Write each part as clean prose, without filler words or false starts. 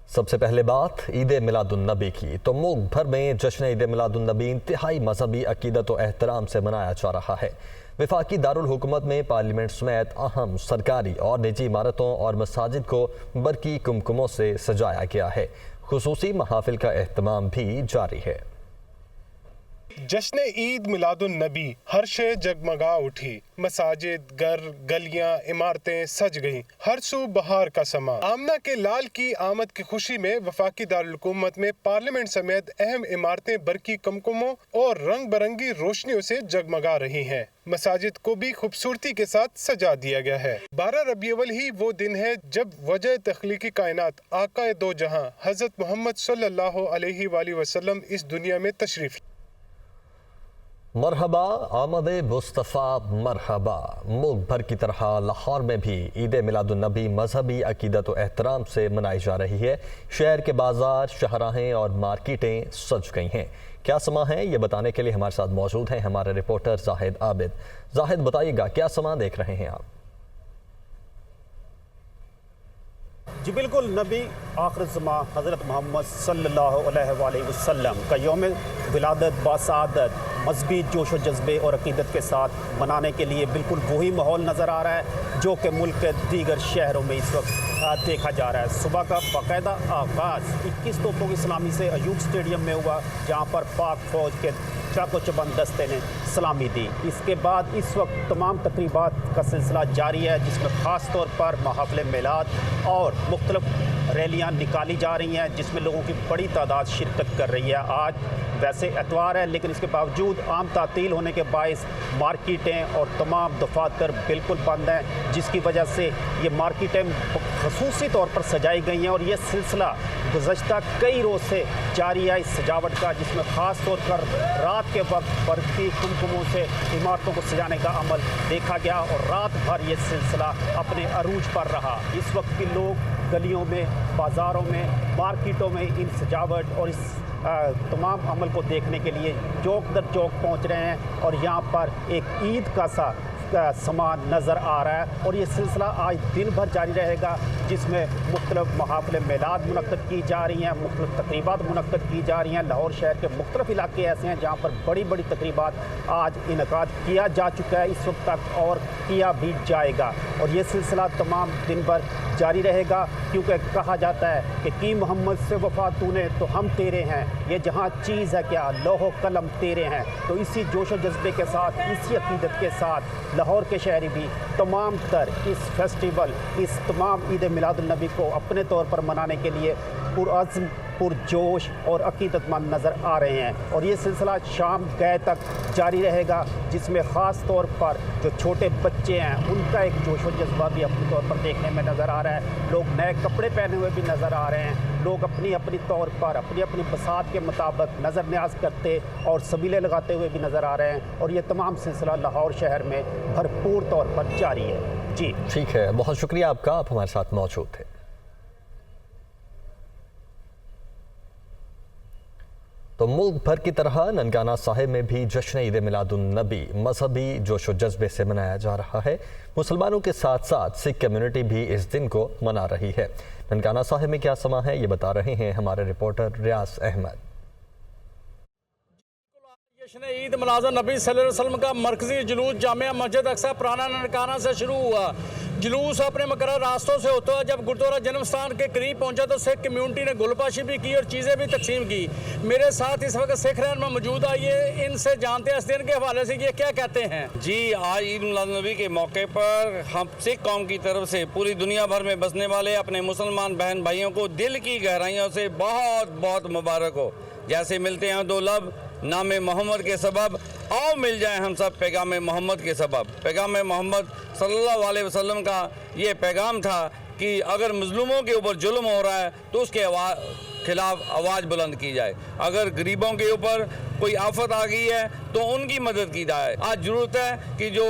سب سے پہلے بات عید میلاد النبی کی تو ملک بھر میں جشن عید میلاد النبی انتہائی مذہبی عقیدت و احترام سے منایا جا رہا ہے۔ وفاقی دارالحکومت میں پارلیمنٹ سمیت اہم سرکاری اور نجی عمارتوں اور مساجد کو برقی کمکموں سے سجایا گیا ہے۔ خصوصی محافل کا اہتمام بھی جاری ہے۔ جشن عید میلاد النبی ہر شے جگمگا اٹھی، مساجد، گھر، گلیاں، عمارتیں سج گئیں، ہر سو بہار کا سما۔ آمنہ کے لال کی آمد کی خوشی میں وفاقی دارالحکومت میں پارلیمنٹ سمیت اہم عمارتیں برقی کمکموں اور رنگ برنگی روشنیوں سے جگمگا رہی ہیں۔ مساجد کو بھی خوبصورتی کے ساتھ سجا دیا گیا ہے۔ 12 ربیع الاول ہی وہ دن ہے جب وجہ تخلیقی کائنات آقا دو جہاں حضرت محمد صلی اللہ علیہ وآلہ وسلم اس دنیا میں تشریف۔ مرحبا آمد مصطفیٰ مرحبا۔ ملک بھر کی طرح لاہور میں بھی عید میلاد النبی مذہبی عقیدت و احترام سے منائی جا رہی ہے۔ شہر کے بازار، شاہراہیں اور مارکیٹیں سج گئی ہیں۔ کیا سما ہے یہ بتانے کے لیے ہمارے ساتھ موجود ہیں ہمارے رپورٹر زاہد عابد۔ زاہد بتائیے گا کیا سما دیکھ رہے ہیں آپ؟ جی بالکل، نبی آخر زمان حضرت محمد صلی اللہ علیہ وآلہ وسلم کا یوم ولادت باسعادت مذہبی جوش و جذبے اور عقیدت کے ساتھ منانے کے لیے بالکل وہی ماحول نظر آ رہا ہے جو کہ ملک کے دیگر شہروں میں اس وقت دیکھا جا رہا ہے۔ صبح کا باقاعدہ آغاز 21 توپوں کی سلامی سے ایوب اسٹیڈیم میں ہوا، جہاں پر پاک فوج کے چاق و چوبند دستے نے سلامی دی۔ اس کے بعد اس وقت تمام تقریبات کا سلسلہ جاری ہے، جس میں خاص طور پر محافل میلاد اور مختلف ریلیاں نکالی جا رہی ہیں، جس میں لوگوں کی بڑی تعداد شرکت کر رہی ہے۔ آج ویسے اتوار ہے، لیکن اس کے باوجود عام تعطیل ہونے کے باعث مارکیٹیں اور تمام دفاتر بالکل بند ہیں، جس کی وجہ سے یہ مارکیٹیں خصوصی طور پر سجائی گئی ہیں اور یہ سلسلہ گزشتہ کئی روز سے جاری ہے اس سجاوٹ کا، جس میں خاص طور پر رات کے وقت برقی کمکموں سے عمارتوں کو سجانے کا عمل دیکھا گیا اور رات بھر یہ سلسلہ اپنے عروج پر رہا۔ اس وقت بھی لوگ گلیوں میں، بازاروں میں، مارکیٹوں میں ان سجاوٹ اور اس تمام عمل کو دیکھنے کے لیے چوک در چوک پہنچ رہے ہیں اور یہاں پر ایک عید کا سا سامان نظر آ رہا ہے اور یہ سلسلہ آج دن بھر جاری رہے گا، جس میں مختلف محافل میلاد منعقد کی جا رہی ہیں، مختلف تقریبات منعقد کی جا رہی ہیں۔ لاہور شہر کے مختلف علاقے ایسے ہیں جہاں پر بڑی بڑی تقریبات آج انعقاد کیا جا چکا ہے اس وقت تک اور کیا بھی جائے گا، اور یہ سلسلہ تمام دن بھر جاری رہے گا، کیونکہ کہا جاتا ہے کہ کی محمد سے وفا تو نے تو ہم تیرے ہیں، یہ جہاں چیز ہے کیا لوح و قلم تیرے ہیں۔ تو اسی جوش و جذبے کے ساتھ، اسی عقیدت کے ساتھ لاہور کے شہری بھی تمام تر اس فیسٹیول، اس تمام عید میلاد النبی کو اپنے طور پر منانے کے لیے پرعزم، پرجوش اور عقیدت مند نظر آ رہے ہیں، اور یہ سلسلہ شام گئے تک جاری رہے گا، جس میں خاص طور پر جو چھوٹے بچے ہیں ان کا ایک جوش و جذبہ بھی اپنے طور پر دیکھنے میں نظر آ رہا ہے۔ لوگ نئے کپڑے پہنے ہوئے بھی نظر آ رہے ہیں، لوگ اپنی اپنی طور پر اپنی اپنی بساط کے مطابق نظر نیاز کرتے اور سبیلے لگاتے ہوئے بھی نظر آ رہے ہیں، اور یہ تمام سلسلہ لاہور شہر میں بھرپور طور پر جاری ہے۔ جی ٹھیک ہے، بہت شکریہ آپ کا، آپ ہمارے ساتھ موجود تھے۔ تو ملک بھر کی طرح ننکانہ صاحب میں بھی جشن عید میلاد النبی مذہبی جوش و جذبے سے منایا جا رہا ہے۔ مسلمانوں کے ساتھ ساتھ سکھ کمیونٹی بھی اس دن کو منا رہی ہے۔ ننکانہ صاحب میں کیا سما ہے یہ بتا رہے ہیں ہمارے رپورٹر ریاض احمد۔ جشن عید میلاد النبی صلی اللہ علیہ وسلم کا مرکزی جلوس جامعہ مسجد اقصی پرانا ننکانہ سے شروع ہوا۔ جلوس اپنے مقررہ راستوں سے ہوتا ہے، جب گردوارہ جنم ستان کے قریب پہنچا تو سکھ کمیونٹی نے گل پاشی بھی کی اور چیزیں بھی تقسیم کی۔ میرے ساتھ اس وقت سکھ رہنما موجود ہے، یہ ان سے جانتے ہیں اس دن کے حوالے سے یہ کیا کہتے ہیں۔ جی، آج عید میلاد النبی کے موقع پر ہم سکھ قوم کی طرف سے پوری دنیا بھر میں بسنے والے اپنے مسلمان بہن بھائیوں کو دل کی گہرائیوں سے بہت بہت مبارک ہو۔ جیسے ملتے ہیں دو لب نام محمد کے سبب، آؤ مل جائیں ہم سب پیغام محمد کے سبب۔ پیغام محمد صلی اللہ علیہ وسلم کا یہ پیغام تھا کہ اگر مظلوموں کے اوپر ظلم ہو رہا ہے تو खिलाफ आवाज़ बुलंद की जाए। अगर गरीबों के ऊपर कोई आफत आ गई है तो उनकी मदद की जाए। आज ज़रूरत है कि जो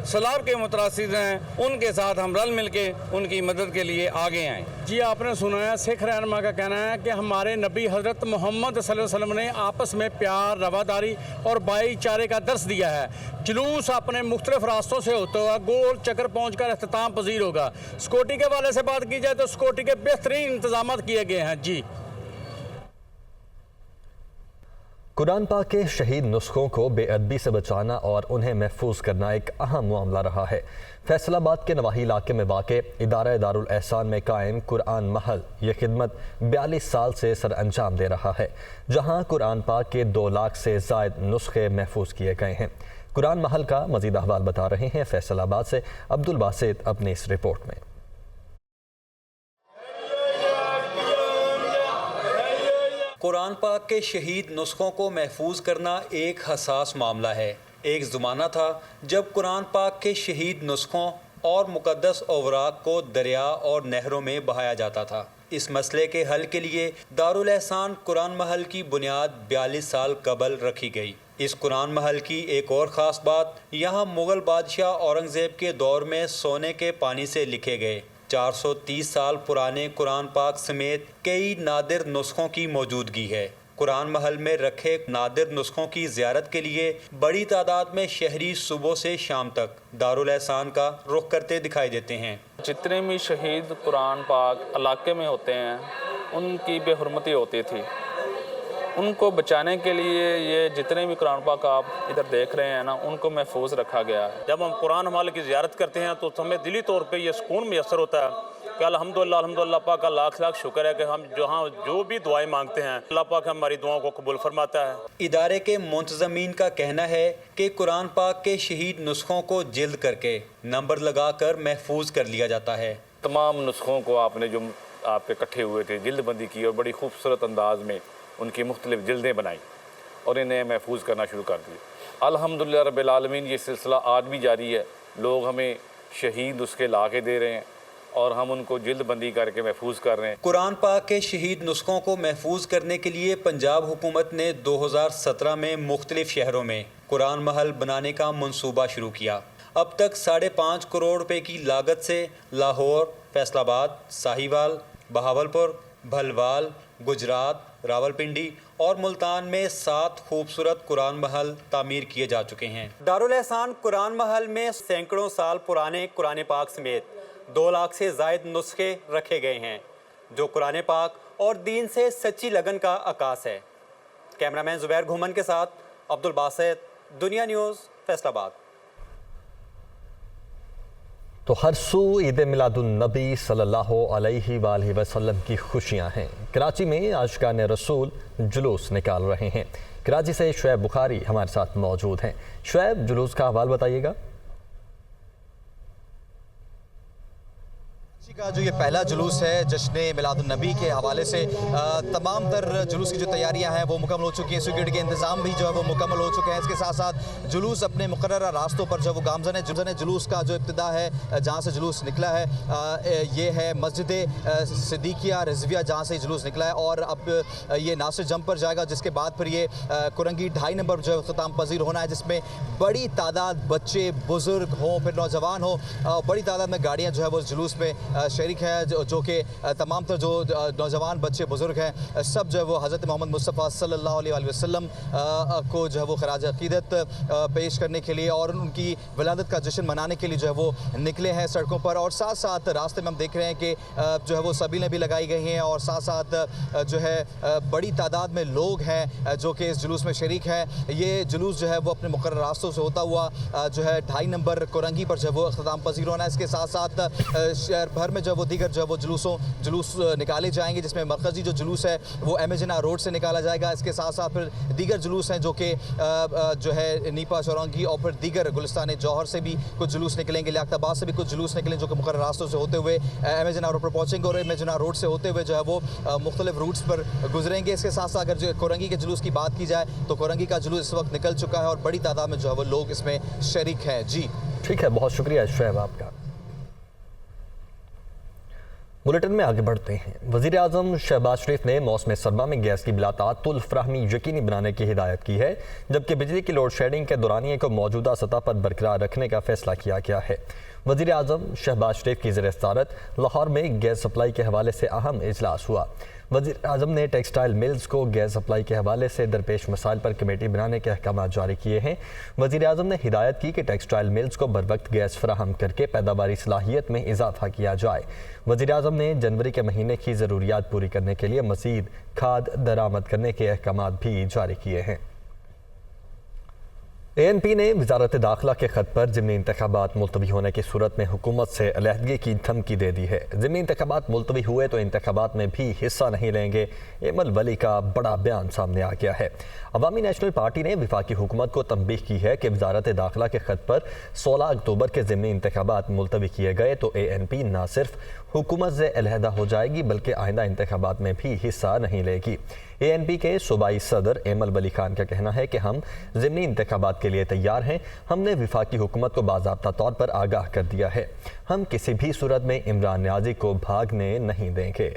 सैलाब के मुतासिर हैं उनके साथ हम रल मिल के उनकी मदद के लिए आगे आएँ। जी, आपने सुना है, सिख रहनुमा का कहना है कि हमारे नबी हज़रत मोहम्मद सल्लल्लाहु अलैहि वसल्लम ने आपस में प्यार, रवादारी और भाईचारे का दर्स दिया है। जुलूस अपने मुख्तलिफ रास्तों से होता हुआ गोल चक्कर पहुँचकर अख्ताम पजीर होगा। सिक्योरिटी के हवाले से बात की जाए तो सिक्योरिटी के बेहतरीन इंतजाम किए गए हैं। जी, कुरान पाक के शहीद नुस्खों को बेअदबी से बचाना और उन्हें महफूज करना एक अहम मामला रहा है। फैसलाबाद के नवाही इलाके में वाक़े इदारा दारुल एहसान में कायम कुरान महल ये खिदमत 42 साल से सर अंजाम दे रहा है, जहां कुरान पाक के 2 लाख से ज़ायद नुस्खे महफूज किए गए हैं। कुरान महल का मज़ीद अहवाल बता रहे हैं फैसलाबाद से अब्दुल बासित अपनी इस रिपोर्ट में। कुरान पाक के शहीद नुस्खों को महफूज करना एक हसास मामला है। एक ज़माना था जब कुरान पाक के शहीद नुस्खों और मुक़द्दस औराक को दरिया और नहरों में बहाया जाता था। इस मसले के हल के लिए दारुल एहसान कुरान महल की बुनियाद 42 साल कबल रखी गई। इस कुरान महल की एक और ख़ास बात, यहाँ मुग़ल बादशाह औरंगज़ेब के दौर में सोने के पानी से लिखे गए 430 साल पुराने कुरान पाक समेत कई नादिर नुस्खों की मौजूदगी है। कुरान महल में रखे नादिर नुस्खों की ज़ियारत के लिए बड़ी तादाद में शहरी सुबह से शाम तक दारुल एहसान का रुख करते दिखाई देते हैं। जितने भी शहीद कुरान पाक इलाके में होते हैं उनकी बेहुरमती होती थी, उनको बचाने के लिए ये जितने भी कुरान पाक आप इधर देख रहे हैं ना, उनको महफूज रखा गया है। जब हम कुरान महल की ज़ियारत करते हैं तो हमें दिली तौर पे ये सुकून मैसर होता है कि अल्हम्दुलिल्लाह अल्हम्दुलिल्लाह पाक का लाख लाख शुक्र है कि हम जहाँ जो भी दुआएं मांगते हैं अल्लाह पाक हमारी दुआओं को कबूल फरमाता है। इदारे के मुंतज़मीन का कहना है कि कुरान पाक के शहीद नुस्खों को जिल्द करके नंबर लगाकर महफूज कर लिया जाता है। तमाम नुस्खों को आपने जो आपके इकट्ठे हुए थे जिल्द बंदी की और बड़ी खूबसूरत अंदाज में उनकी मुख्तलिफ जिल्दें बनाई और इन्हें महफूज करना शुरू कर दिया। अल्हम्दुलिल्लाह रब्बिल आलमीन ये सिलसिला आज भी जारी है। लोग हमें शहीद उसके ला के दे रहे हैं और हम उनको जिल्द बंदी करके महफूज कर रहे हैं। कुरान पाक के शहीद नुस्खों को महफूज करने के लिए पंजाब हुकूमत ने 2017 में मुख्तलिफ शहरों में कुरान महल बनाने का मंसूबा शुरू किया। अब तक 5.5 करोड़ रुपए की लागत से लाहौर, फैसलाबाद, साहिवाल, बहावलपुर, भलवाल, गुजरात, रावलपिंडी और मुल्तान में 7 खूबसूरत कुरान महल तामीर किए जा चुके हैं। दारुल एहसान कुरान महल में सैकड़ों साल पुराने कुरान पाक समेत 2 लाख से ज़ायद नुस्खे रखे गए हैं, जो कुरान पाक और दीन से सच्ची लगन का अकास है। कैमरामैन ज़ुबैर घुमन के साथ अब्दुल बासित, दुनिया न्यूज़, फैसलाबाद। तो हर सू ईद मिलादुन नबी सल्लल्लाहु अलैहि वसल्लम की खुशियां हैं। कराची में आशिकान रसूल जुलूस निकाल रहे हैं। कराची से शुएब बुखारी हमारे साथ मौजूद हैं। शुएब, जुलूस का हवाल बताइएगा। का जो ये पहला जुलूस है जश्न मिलादुन नबी के हवाले से तमाम तर जुलूस की जो तैयारियां हैं वो मुकम्मल हो चुकी हैं। सिक्योरिटी के इंतजाम भी जो है वो मुकम्मल हो चुके हैं। इसके साथ साथ जुलूस अपने मुकर्रर रास्तों पर जो वो गामजन है। जुलूस का जो इब्तिदा है जहाँ से जुलूस निकला है ये है मस्जिद सिद्दीकिया रिजविया, जहाँ से जुलूस निकला है और अब ये नासिर जंप पर जाएगा, जिसके बाद फिर ये कुरंगी 2.5 नंबर जो है ख़िताम पजीर होना है, जिसमें बड़ी तादाद बच्चे बुजुर्ग हों फिर नौजवान हों, बड़ी तादाद में गाड़ियाँ जो है वो जुलूस में शरीक है, जो कि तमाम तर जो नौजवान बच्चे बुजुर्ग हैं सब जो है वो हज़रत मोहम्मद मुस्तफ़ा सल्लल्लाहु अलैहि वसल्लम को जो है वो खराज अक़ीदत पेश करने के लिए और उनकी विलादत का जश्न मनाने के लिए जो है वो निकले हैं सड़कों पर। और साथ साथ रास्ते में हम देख रहे हैं कि जो है वो सबीलें भी लगाई गई हैं और साथ साथ जो है बड़ी तादाद में लोग हैं जो कि इस जुलूस में शरीक हैं। ये जुलूस जो है वो अपने मुकर्रर रास्तों से होता हुआ जो है 2.5 नंबर कुरंगी पर जो है वो अख्ताम पजीर होना है। इसके साथ साथ शहर भर में जो है वो दीगर जो है वो जुलूस निकाले जाएंगे, जिसमें मरकज़ी जो जुलूस है वो एमएजना रोड से निकाला जाएगा। इसके साथ साथ फिर दीगर जुलूस हैं जो कि जो है नीपा चौरंगी और फिर दीगर गुलिस्तान जौहर से भी कुछ जुलूस निकलेंगे, लियाकताबाद से भी कुछ जुलूस निकलेंगे जो कि मुकर्रर रास्तों से होते हुए एमएजना रोड पर पहुँचेंगे और एमएजना रोड से होते हुए जो है वो मुख्तलिफ रूट्स पर गुजरेंगे। इसके साथ साथ अगर जो कुरंगी के जुलूस की बात की जाए तो कुरंगी का जुलूस इस वक्त निकल चुका है और बड़ी तादाद में जो है वो लोग इसमें शरीक हैं। जी ठीक है, बहुत शुक्रिया शुएब आपका। बुलेटिन में आगे बढ़ते हैं। वज़ीर आज़म शहबाज शरीफ ने मौसम सरमा में गैस की बिला ताअत्तुल फराहमी यकीनी बनाने की हिदायत की है, जबकि बिजली की लोड शेडिंग के दौरानिए को मौजूदा सतह पर बरकरार रखने का फैसला किया गया है। वज़ीर आज़म शहबाज शरीफ की ज़ेर सदारत लाहौर में गैस सप्लाई के हवाले से अहम इजलास हुआ। वज़ीर आज़म ने टेक्सटाइल मिल्स को गैस सप्लाई के हवाले से दरपेश मसाइल पर कमेटी बनाने के अहकाम जारी किए हैं। वज़ीर आज़म ने हिदायत की कि टेक्सटाइल मिल्स को बर वक्त गैस फराहम करके पैदावारी सलाहियत में इजाफा किया जाए। वज़ीर आज़म ने जनवरी के महीने की ज़रूरियात पूरी करने के लिए मज़ीद खाद दरामद करने के अहकाम भी जारी किए हैं। ANP ने वजारत दाखिला के ख़त पर ज़िमनी इंतखाबात मुलतवी होने की सूरत में हुकूमत से अलहदगी की धमकी दे दी है। ज़िमनी इंतखाबात मुलतवी हुए तो इंतखाबात में भी हिस्सा नहीं लेंगे, एमल वली का बड़ा बयान सामने आ गया है। अवामी नेशनल पार्टी ने वफाकी हुकूमत को तंबीह की है कि वजारत दाखिला के ख़त पर 16 अक्टूबर के ज़िमनी इंतखाबात मुलतवी किए गए तो ANP न सिर्फ हुकूमत से अलहदा हो जाएगी बल्कि आइंदा इंतखाबात में भी हिस्सा नहीं लेगी। ANP के सूबाई सदर एमल वली खान का कहना है कि हम ज़िमनी इंतखाबात के लिए तैयार हैं। हमने वफाकी हुकूमत को बाज़ाब्ता तौर पर आगाह कर दिया है। हम किसी भी सूरत में इमरान न्याज़ी को भागने नहीं देंगे।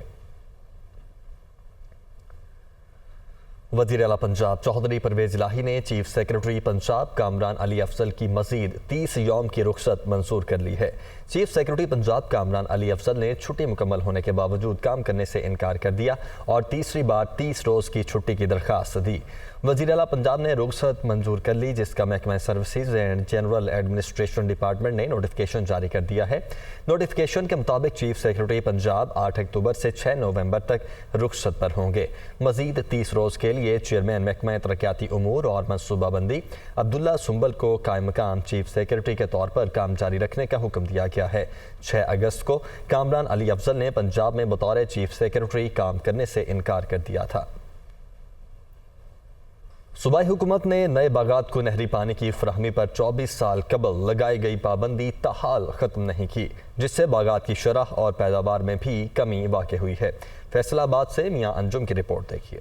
वज़ीर आला पंजाब चौधरी परवेज़ इलाही ने चीफ सेक्रेटरी पंजाब कामरान अली अफजल की मज़ीद 30 यौम की रुखसत मंजूर कर ली है। चीफ सेक्रेटरी पंजाब कामरान अली अफजल ने छुट्टी मुकम्मल होने के बावजूद काम करने से इनकार कर दिया और तीसरी बार 30 रोज़ की छुट्टी की दरख्वास्त दी। वज़ीर आला पंजाब ने रुखसत मंजूर कर ली, जिसका महकमा services and general administration department ने नोटिफिकेशन जारी कर दिया है। नोटिफिकेशन के मुताबिक चीफ सेक्रेटरी पंजाब 8 अक्टूबर से 6 नवंबर तक रुखसत पर होंगे। मज़ीद 30 रोज़ के लिए चेयरमैन महकमा तरक्याती उमूर और मनसूबाबंदी अब्दुल्ला सुंबल को कायम मकाम चीफ सेक्रेटरी के तौर पर काम जारी रखने का हुक्म दिया गया है। 6 अगस्त को कामरान अली अफजल ने पंजाब में बतौर चीफ सेक्रेटरी काम करने से इनकार कर दिया था। सूबाई हुकूमत ने नए बागात को नहरी पानी की फराहमी पर 24 साल कबल लगाई गई पाबंदी ताहाल ख़त्म नहीं की, जिससे बागात की शरह और पैदावार में भी कमी वाक़ई हुई है। फैसलाबाद से मियाँ अंजुम की रिपोर्ट देखिए।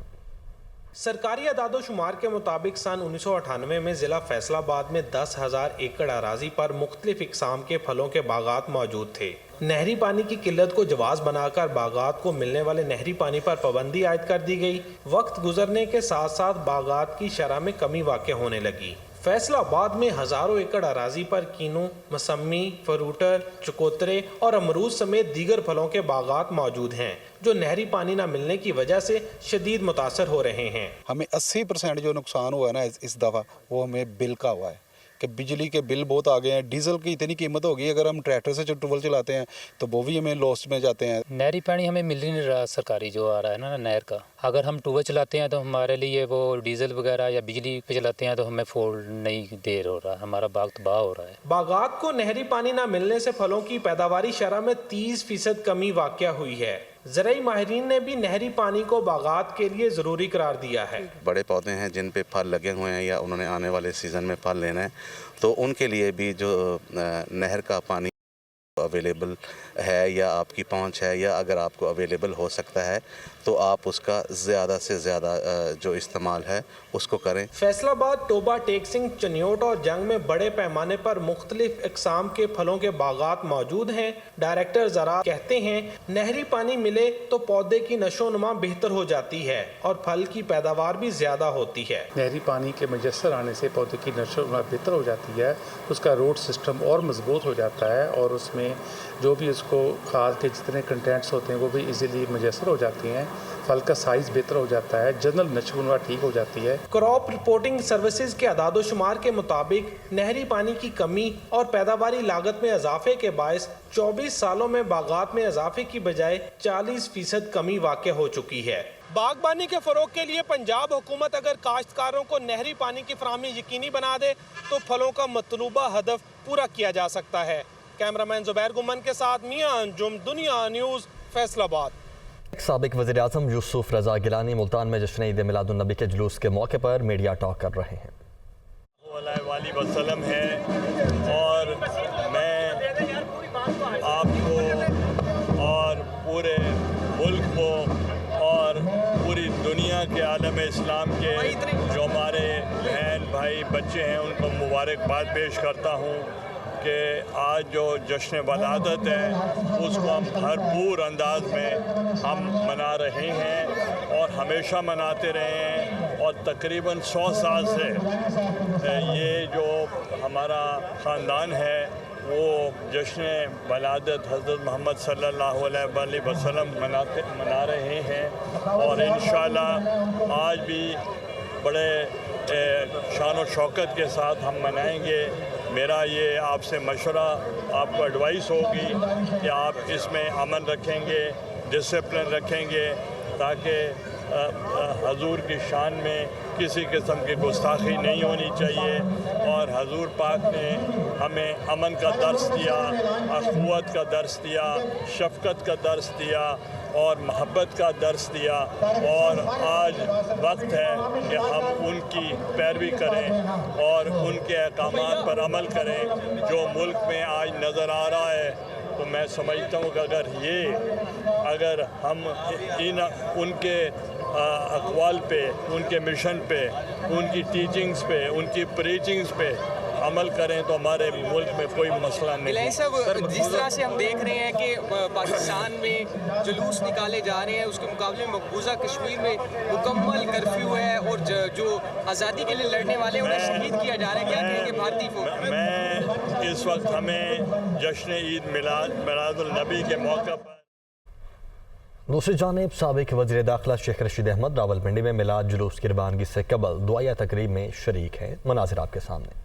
सरकारी अदादोशुमार के मुताबिक सन 1998 में ज़िला फैसलाबाद में 10,000 एकड़ अराजी पर मुख्तलिफ इकसाम के फलों के बागात मौजूद थे। नहरी पानी की किल्लत को जवाज़ बनाकर बागात को मिलने वाले नहरी पानी पर पाबंदी आयद कर दी गई। वक्त गुजरने के साथ साथ बागात की शरह में कमी वाक़ई होने लगी। फैसलाबाद में हज़ारों एकड़ अराजी पर कीनू, मसम्मी, फरूटर, चकोतरे और अमरूद समेत दीगर फलों के बागात मौजूद हैं, जो नहरी पानी न मिलने की वजह से शदीद मुतासर हो रहे हैं। हमें 80% जो नुकसान हुआ है ना इस दफ़ा, वो हमें बिल का हुआ है कि बिजली के बिल बहुत आ गए हैं। डीजल की इतनी कीमत हो गई, अगर हम ट्रैक्टर से ट्यूबवेल चलाते हैं तो वो भी हमें लॉस में जाते हैं। नहरी पानी हमें मिल ही नहीं रहा, सरकारी जो आ रहा है ना नहर का। अगर हम ट्यूबवेल चलाते हैं तो हमारे लिए वो डीजल वगैरह या बिजली पे चलाते हैं तो हमें फोल्ड नहीं देर हो रहा, हमारा बाग तबाह हो रहा है। बागात को नहरी पानी न मिलने से फलों की पैदावारी शरह में 30% कमी वाक़या हुई है। ज़राई माहिरीन ने भी नहरी पानी को बागात के लिए ज़रूरी करार दिया है। बड़े पौधे हैं जिन पे फल लगे हुए हैं या उन्होंने आने वाले सीज़न में फल लेना है, तो उनके लिए भी जो नहर का पानी अवेलेबल है या आपकी पहुंच है या अगर आपको अवेलेबल हो सकता है तो आप उसका ज़्यादा से ज़्यादा जो इस्तेमाल है उसको करें। फैसलाबाद, टोबा, टेकसिंग, चनियोट और जंग में बड़े पैमाने पर मुख्तलिफ इकसाम के फलों के बागात मौजूद हैं। डायरेक्टर ज़राअत कहते हैं नहरी पानी मिले तो पौधे की नशोनुमा बेहतर हो जाती है और फल की पैदावार भी ज़्यादा होती है। नहरी पानी के मुयस्सर आने से पौधे की नशोनुमा बेहतर हो जाती है, उसका रूट सिस्टम और मजबूत हो जाता है और उसमें जो भी उसको खाद के जितने कंटेंट्स होते हैं वो भी इजीली मुयस्सर हो जाती हैं। फल का साइज़ बेहतर हो जाता है, जनरल नशोनुमा ठीक हो जाती है। क्रॉप रिपोर्टिंग सर्विसेज के अदादोशुमार के मुताबिक नहरी पानी की कमी और पैदावारी लागत में इजाफे के बायस 24 सालों में बागात में इजाफे की बजाय 40% कमी वाक़ई हो चुकी है। बागबानी के फ़रोग के लिए पंजाब हुकूमत अगर काश्तकारों को नहरी पानी की फराहमी यकीनी बना दे तो फलों का मतलूबा हदफ पूरा किया जा सकता है। कैमरामैन जुबैर गुमन के साथ मियां अंजुम, दुनिया न्यूज़, फैसलाबाद। साबिक वज़ीर आज़म यूसुफ रज़ा गिलानी मुल्तान में जश्न ईद मिलादुन नबी के जुलूस के मौके पर मीडिया टॉक कर रहे हैं। वसल्लम है और मैं आपको और पूरे मुल्क को और पूरी दुनिया के आलम इस्लाम के जो हमारे बहन भाई बच्चे हैं उनको मुबारकबाद पेश करता हूँ کہ آج جو جشن ولادت ہے اس کو ہم بھرپور انداز میں ہم منا رہے ہیں اور ہمیشہ مناتے رہے ہیں، اور تقریباً 100 سال سے یہ جو ہمارا خاندان ہے وہ جشن ولادت حضرت محمد صلی اللہ علیہ وآلہ وسلم منا رہے ہیں، اور انشاءاللہ آج بھی بڑے شان و شوکت کے ساتھ ہم منائیں گے۔ میرا یہ آپ سے مشورہ، آپ کو ایڈوائس ہوگی کہ آپ اس میں امن رکھیں گے، ڈسپلن رکھیں گے، تاکہ حضور کی شان میں کسی قسم کی گستاخی نہیں ہونی چاہیے، اور حضور پاک نے ہمیں امن کا درس دیا، اخوت کا درس دیا، شفقت کا درس دیا اور محبت کا درس دیا، اور آج وقت ہے کہ ہم ان کی پیروی کریں اور ان کے احکامات پر عمل کریں جو ملک میں آج نظر آ رہا ہے۔ تو میں سمجھتا ہوں کہ اگر ہم ان کے اقوال پہ، ان کے مشن پہ، ان کی ٹیچنگز پہ، ان کی پریچنگز پہ عمل کریں تو ہمارے ملک میں کوئی مسئلہ نہیں۔ صاحب، جس طرح سے ہم دیکھ رہے ہیں کہ پاکستان میں جلوس نکالے جا رہے ہیں، اس کے مقابلے میں مقبوضہ کشمیر میں مکمل کرفیو ہے، اور جو آزادی کے لیے لڑنے والے انہیں شہید کیا جا رہا ہے، کیا کہیں گے بھارتی فوج؟ میں اس وقت ہمیں جشن عید میلاد النبی کے موقع پر دوسری جانب سابق وزیر داخلہ شیخ رشید احمد راولپنڈی میں میلاد جلوس کی روانگی سے قبل دعائیہ تقریب میں شریک ہیں۔ مناظر آپ کے سامنے۔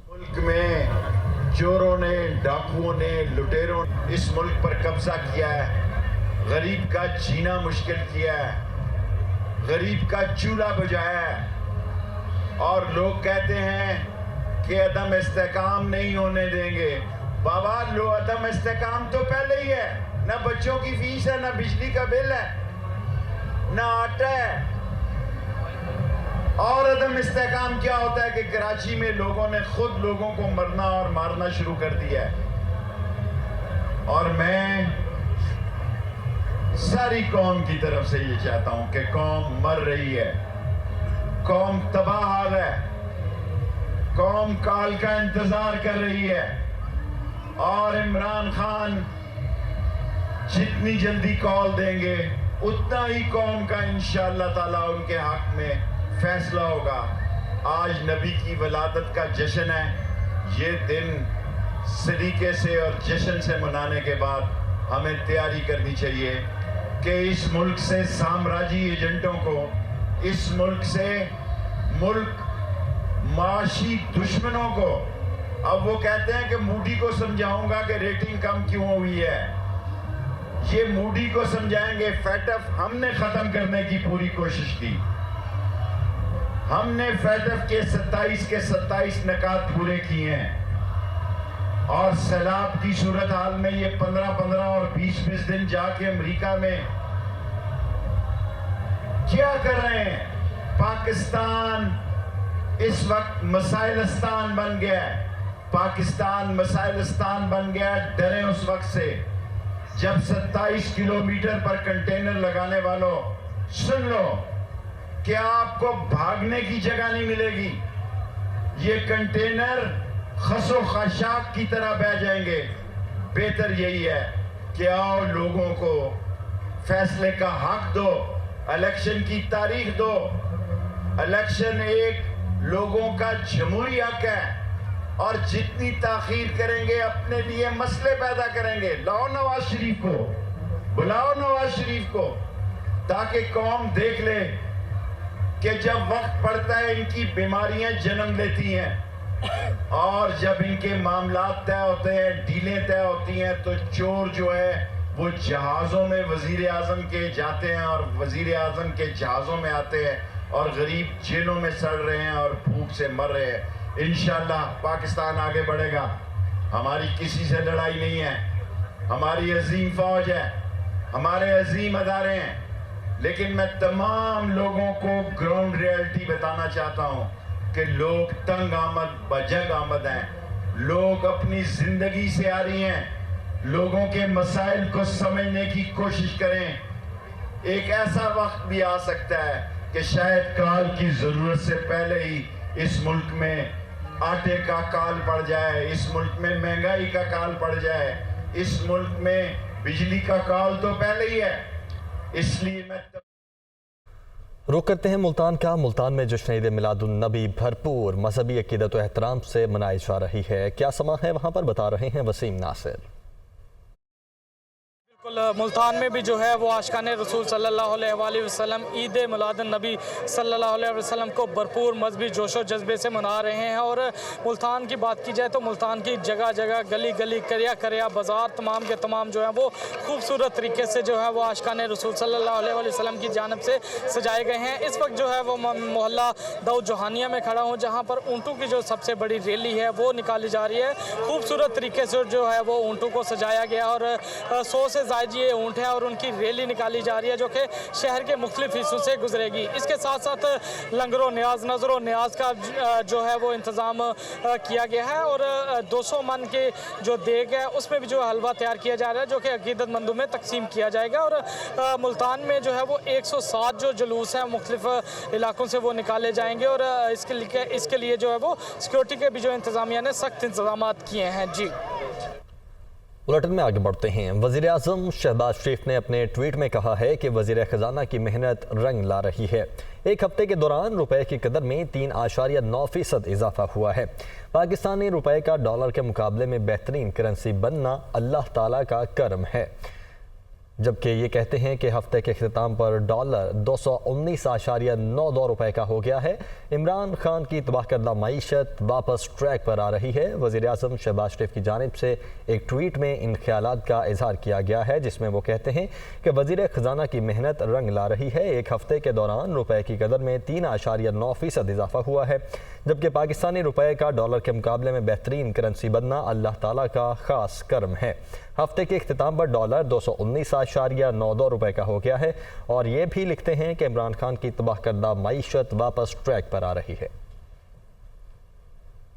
ملک میں چوروں نے، ڈاکوؤں نے، لٹیروں نے اس ملک پر قبضہ کیا ہے، غریب کا جینا مشکل کیا ہے، غریب کا چولہا بجھایا ہے، اور لوگ کہتے ہیں کہ عدم استحکام نہیں ہونے دیں گے۔ بابا، عدم استحکام تو پہلے ہی ہے، نہ بچوں کی فیس ہے، نہ بجلی کا بل ہے، نہ آٹا ہے۔ اور عدم استحکام کیا ہوتا ہے کہ کراچی میں لوگوں نے خود لوگوں کو مرنا اور مارنا شروع کر دیا ہے۔ اور میں ساری قوم کی طرف سے یہ چاہتا ہوں کہ قوم مر رہی ہے، قوم تباہ حال ہے، قوم کال کا انتظار کر رہی ہے، اور عمران خان جتنی جلدی کال دیں گے اتنا ہی قوم کا انشاءاللہ تعالیٰ ان کے حق میں فیصلہ ہوگا۔ آج نبی کی ولادت کا جشن ہے، یہ دن سلیقے سے اور جشن سے منانے کے بعد ہمیں تیاری کرنی چاہیے کہ اس ملک سے سامراجی ایجنٹوں کو، اس ملک سے ملک معاشی دشمنوں کو، اب وہ کہتے ہیں کہ موڈی کو سمجھاؤں گا کہ ریٹنگ کم کیوں ہوئی ہے، یہ موڈی کو سمجھائیں گے۔ فیٹف ہم نے ختم کرنے کی پوری کوشش کی، ہم نے فیٹف کے 27 نکات پورے کیے ہیں، اور سیلاب کی صورتحال میں یہ 15 اور 20 دن جا کے امریکہ میں کیا کر رہے ہیں۔ پاکستان اس وقت مسائلستان بن گیا ہے، پاکستان مسائلستان بن گیا ہے۔ ڈریں اس وقت سے جب 27 کلومیٹر پر کنٹینر لگانے والوں، سن لو کہ آپ کو بھاگنے کی جگہ نہیں ملے گی، یہ کنٹینر خس و خاشاک کی طرح بہ جائیں گے۔ بہتر یہی ہے کہ آؤ لوگوں کو فیصلے کا حق دو، الیکشن کی تاریخ دو۔ الیکشن ایک لوگوں کا جمہوری حق ہے، اور جتنی تاخیر کریں گے اپنے لیے مسئلے پیدا کریں گے۔ لاؤ نواز شریف کو، بلاؤ نواز شریف کو، تاکہ قوم دیکھ لے کہ جب وقت پڑتا ہے ان کی بیماریاں جنم لیتی ہیں، اور جب ان کے معاملات طے ہوتے ہیں، ڈیلیں طے ہوتی ہیں، تو چور جو ہے وہ جہازوں میں وزیر اعظم کے جاتے ہیں، اور وزیر اعظم کے جہازوں میں آتے ہیں، اور غریب جیلوں میں سڑ رہے ہیں اور بھوک سے مر رہے ہیں۔ انشاءاللہ پاکستان آگے بڑھے گا، ہماری کسی سے لڑائی نہیں ہے، ہماری عظیم فوج ہے، ہمارے عظیم ادارے ہیں، لیکن میں تمام لوگوں کو گراؤنڈ ریئلٹی بتانا چاہتا ہوں کہ لوگ تنگ آمد بجگ آمد ہیں، لوگ اپنی زندگی سے آ رہی ہیں، لوگوں کے مسائل کو سمجھنے کی کوشش کریں۔ ایک ایسا وقت بھی آ سکتا ہے کہ شاید کال کی ضرورت سے پہلے ہی اس ملک میں आटे का काल पड़ जाए, इस मुल्क में महंगाई का काल पड़ जाए, इस मुल्क में बिजली का काल तो पहले ही है। इसलिए मैं रुख करते हैं मुल्तान का। मुल्तान में जश्न ईद मिलादुन नबी भरपूर मजहबी अकीदत व एहतराम से मनाई जा रही है। क्या समा है वहाँ पर, बता रहे हैं वसीम नासिर। मुल्तान में भी जो है वो आशिकाने रसूल सल्लल्लाहु अलैहि वसल्लम ईद मिलादुन नबी सल्लल्लाहु अलैहि वसल्लम को भरपूर मजहबी जोशो जज्बे से मना रहे हैं। और मुल्तान की बात की जाए तो मुल्तान की जगह जगह गली गली करिया करिया बाज़ार तमाम के तमाम जो है वो खूबसूरत तरीके से जो है वो आशिकाने रसूल सल्लल्लाहु अलैहि वसल्लम की जानिब से सजाए गए हैं। इस वक्त जो है वो मोहल्ला दाऊद जोहानिया में खड़ा हूँ, जहाँ पर ऊँटों की जो सबसे बड़ी रैली है वो निकाली जा रही है। खूबसूरत तरीके से जो है वो ऊँटों को सजाया गया और 100 से ये ऊँट है और उनकी रैली निकाली जा रही है जो कि शहर के मुख्तलिफ हिस्सों से गुजरेगी। इसके साथ साथ लंगरो न्याज नजरो न्याज का जो है वो इंतज़ाम किया गया है और 200 मन के जो देग है उसमें भी जो हलवा तैयार किया जा रहा है जो कि अकीदतमंदों में तकसीम किया जाएगा। और मुल्तान में जो है वो 107 जो जुलूस हैं मुख्तलिफ इलाकों से वो निकाले जाएंगे और इसके लिए जो है वो सिक्योरिटी के भी जो इंतज़ामिया ने सख्त इंतजाम किए हैं। जी बुलेटिन में आगे बढ़ते हैं। वज़ीर आज़म शहबाज शरीफ ने अपने ट्वीट में कहा है कि वज़ीर ख़जाना की मेहनत रंग ला रही है। एक हफ्ते के दौरान रुपए की कदर में 3.9% इजाफा हुआ है। पाकिस्तानी रुपए का डॉलर के मुकाबले में बेहतरीन करेंसी बनना अल्लाह ताला का करम है। जबकि ये कहते हैं कि हफ्ते के अख्ताम पर डॉलर 219.92 रुपए का हो गया है। इमरान खान की तबाह करदा मईशत वापस ट्रैक पर आ रही है। वज़ीर आज़म शहबाज शरीफ की जानिब से एक ट्वीट में इन ख्यालात का इजहार किया गया है जिसमें वो कहते हैं कि वज़ीर ख़जाना की मेहनत रंग ला रही है। एक हफ्ते के दौरान रुपए की कदर में 3.9% इजाफा हुआ है, जबकि पाकिस्तानी रुपए का डॉलर के मुकाबले में बेहतरीन करेंसी बनना अल्लाह ताला का ख़ास करम है। हफ्ते के इख्तिताम पर डॉलर 219.92 रुपए का हो गया है और ये भी लिखते हैं कि इमरान खान की तबाह करदा मईशत वापस ट्रैक पर आ रही है।